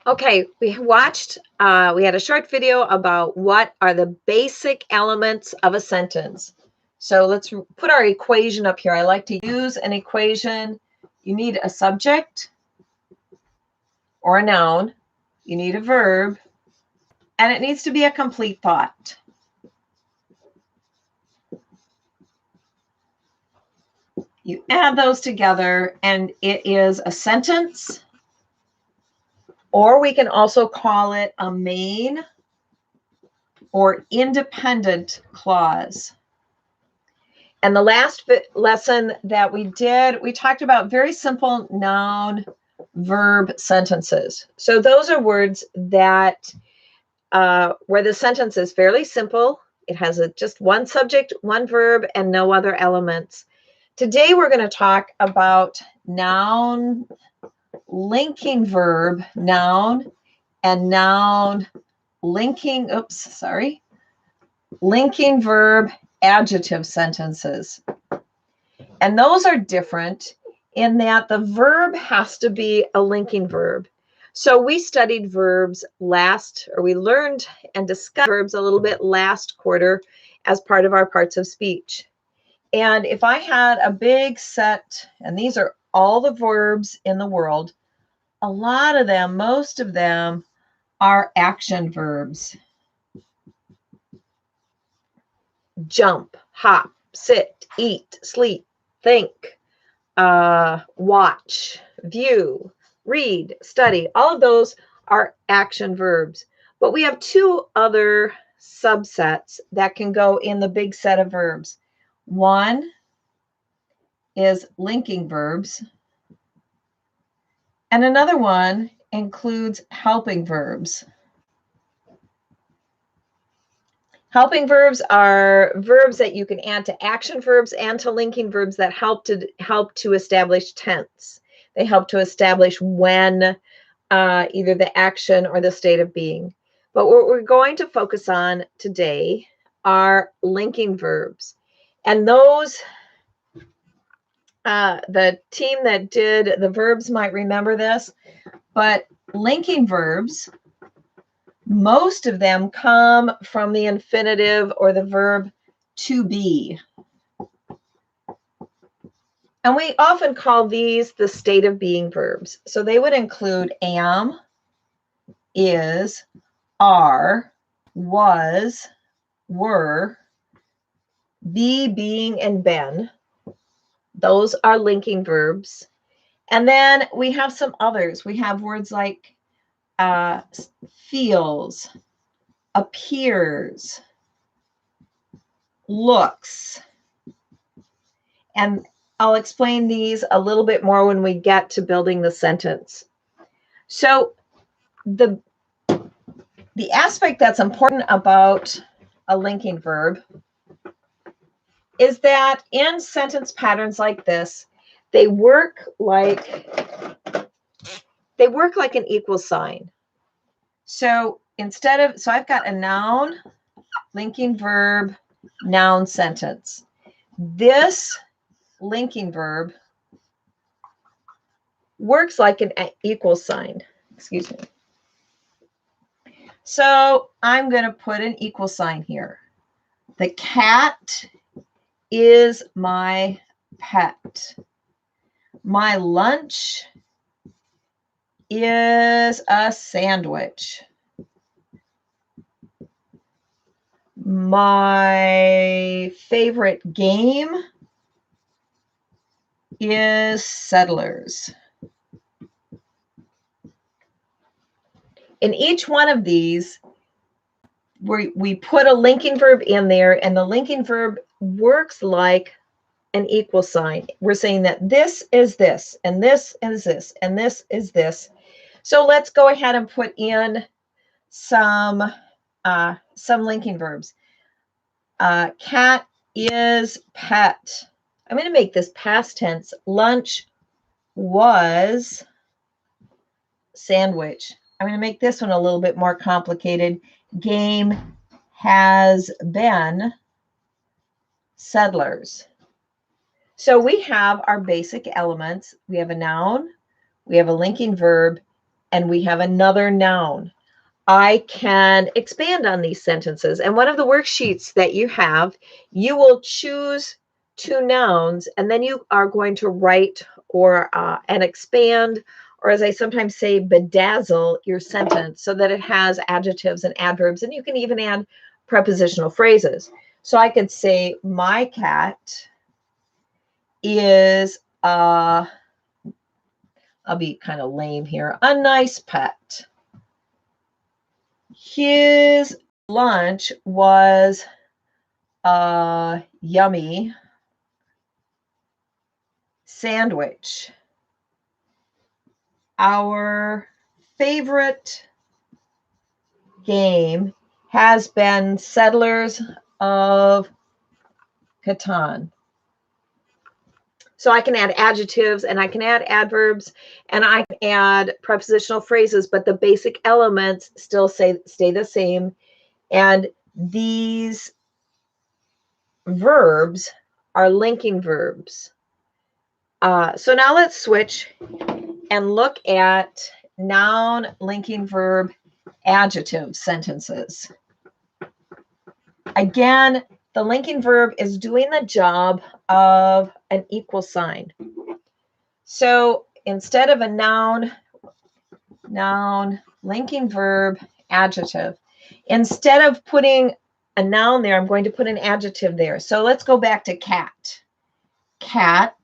Okay, we had a short video about what are the basic elements of a sentence. So let's put our equation up here. I like to use an equation. You need a subject or a noun. You need a verb, and it needs to be a complete thought. You add those together, and it is a sentence, or we can also call it a main or independent clause. And the last lesson that we did, we talked about very simple noun verb sentences. So those are words that where the sentence is fairly simple. It has just one subject, one verb, and no other elements. Today we're going to talk about noun linking verb, noun, and noun linking, linking verb adjective sentences. And those are different in that the verb has to be a linking verb. So we studied verbs we learned and discussed verbs a little bit last quarter as part of our parts of speech. And if I had a big set, and these are all the verbs in the world, a lot of them, most of them are action verbs. Jump, hop, sit, eat, sleep, think, watch, view, read, study. All of those are action verbs. But we have two other subsets that can go in the big set of verbs. One is linking verbs, and another one includes helping verbs. Helping verbs are verbs that you can add to action verbs and to linking verbs that help to establish tense. They help to establish when either the action or the state of being. But what we're going to focus on today are linking verbs. And those, the team that did the verbs might remember this, but linking verbs, most of them come from the infinitive or the verb to be. And we often call these the state of being verbs. So they would include am, is, are, was, were, be, being, and been. Those are linking verbs. And then we have some others. We have words like feels, appears, looks. And I'll explain these a little bit more when we get to building the sentence. So the aspect that's important about a linking verb is that in sentence patterns like this, they work like an equal sign. So I've got a noun, linking verb, noun sentence. This linking verb works like an equal sign. Excuse me. So I'm going to put an equal sign here. The cat is my pet. My lunch is a sandwich. My favorite game is Settlers. In each one of these, we put a linking verb in there, and the linking verb works like an equal sign. We're saying that this is this, and this is this, and this is this. So let's go ahead and put in some linking verbs. Cat is pet. I'm going to make this past tense. Lunch was sandwich. I'm going to make this one a little bit more complicated. Game has been settlers. So we have our basic elements. We have a noun, we have a linking verb, and we have another noun. I can expand on these sentences. And one of the worksheets that you have, you will choose two nouns, and then you are going to write or and expand, or as I sometimes say, bedazzle your sentence so that it has adjectives and adverbs, and you can even add prepositional phrases. So I could say, my cat is I'll be kind of lame here, a nice pet. His lunch was a yummy sandwich. Our favorite game has been Settlers of Catan. So I can add adjectives and I can add adverbs and I can add prepositional phrases, but the basic elements still stay the same. And these verbs are linking verbs. So now let's switch and look at noun, linking verb, adjective sentences. Again, the linking verb is doing the job of an equal sign. So instead of a noun, linking verb, adjective. Instead of putting a noun there, I'm going to put an adjective there. So let's go back to cat. Cat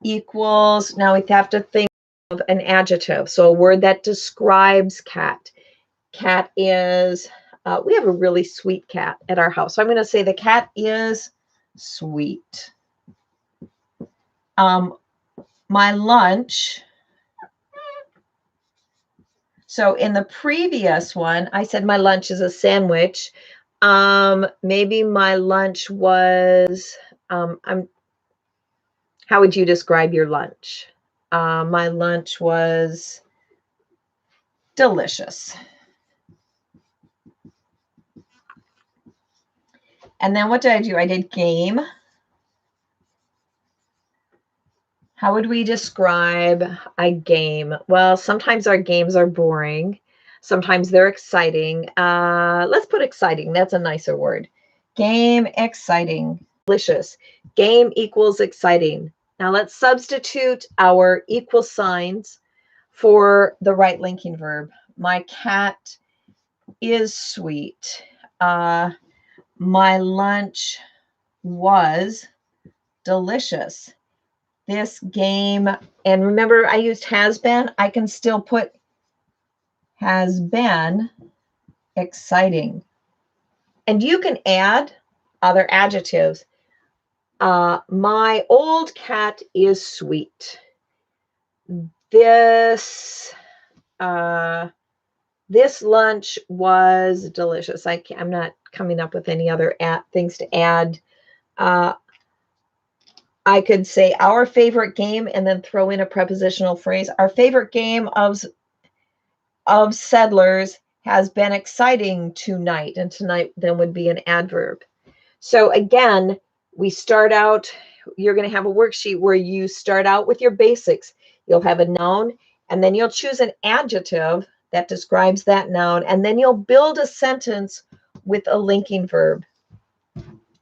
equals, now we have to think of an adjective. So a word that describes cat. Cat is, we have a really sweet cat at our house. So I'm going to say the cat is sweet. My lunch. So in the previous one, I said my lunch is a sandwich. Maybe my lunch was, how would you describe your lunch? My lunch was delicious. And then what did I do? I did game. How would we describe a game? Well, sometimes our games are boring. Sometimes they're exciting. Let's put exciting. That's a nicer word. Game, exciting, delicious. Game equals exciting. Now let's substitute our equal signs for the right linking verb. My cat is sweet. My lunch was delicious. This game, and remember I used has been, I can still put has been exciting. And you can add other adjectives. My old cat is sweet. This lunch was delicious. I'm not coming up with any other things to add. I could say our favorite game and then throw in a prepositional phrase. Our favorite game of Settlers has been exciting tonight. And tonight then would be an adverb. So again, we start out, you're going to have a worksheet where you start out with your basics. You'll have a noun, and then you'll choose an adjective that describes that noun, and then you'll build a sentence with a linking verb.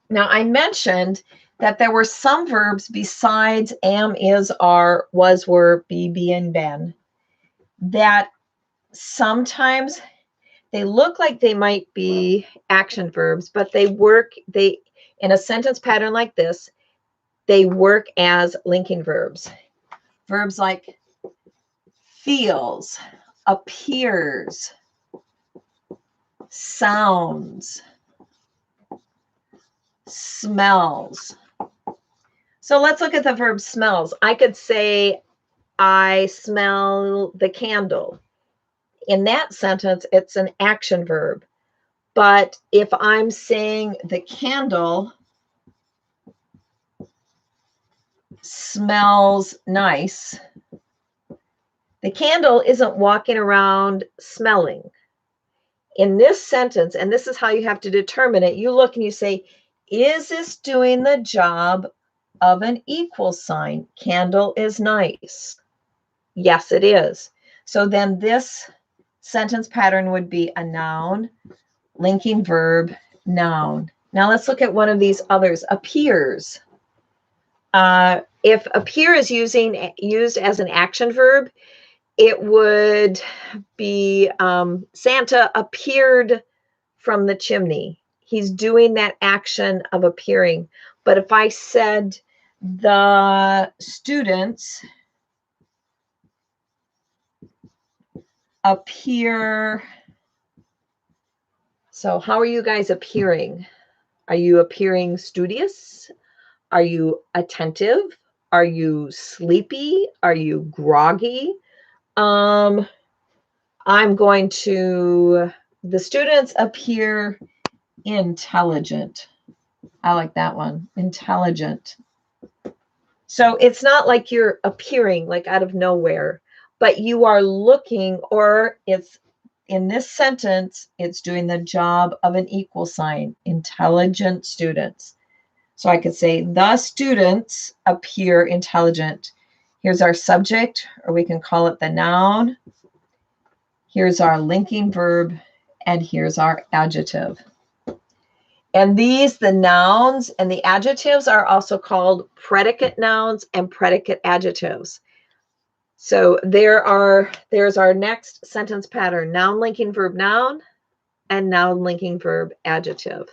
Now, I mentioned that there were some verbs besides am, is, are, was, were, be, and been that sometimes they look like they might be action verbs, but they in a sentence pattern like this, they work as linking verbs. Verbs like feels, appears, sounds, smells. So let's look at the verb smells. I could say, I smell the candle. In that sentence, it's an action verb. But if I'm saying the candle smells nice, the candle isn't walking around smelling. In this sentence, and this is how you have to determine it, you look and you say, is this doing the job of an equal sign? Candle is nice. Yes, it is. So then this sentence pattern would be a noun, linking verb, noun. Now let's look at one of these others, appears. If appear is used as an action verb, it would be Santa appeared from the chimney. He's doing that action of appearing. But if I said the students appear, so how are you guys appearing? Are you appearing studious? Are you attentive? Are you sleepy? Are you groggy? I'm going to, the students appear intelligent. I like that one, intelligent. So it's not like you're appearing like out of nowhere, but you are looking, or it's in this sentence, it's doing the job of an equal sign, intelligent students. So I could say the students appear intelligent. Here's our subject, or we can call it the noun. Here's our linking verb, and here's our adjective. And these, the nouns and the adjectives, are also called predicate nouns and predicate adjectives. So there's our next sentence pattern, noun linking verb noun and noun linking verb adjective.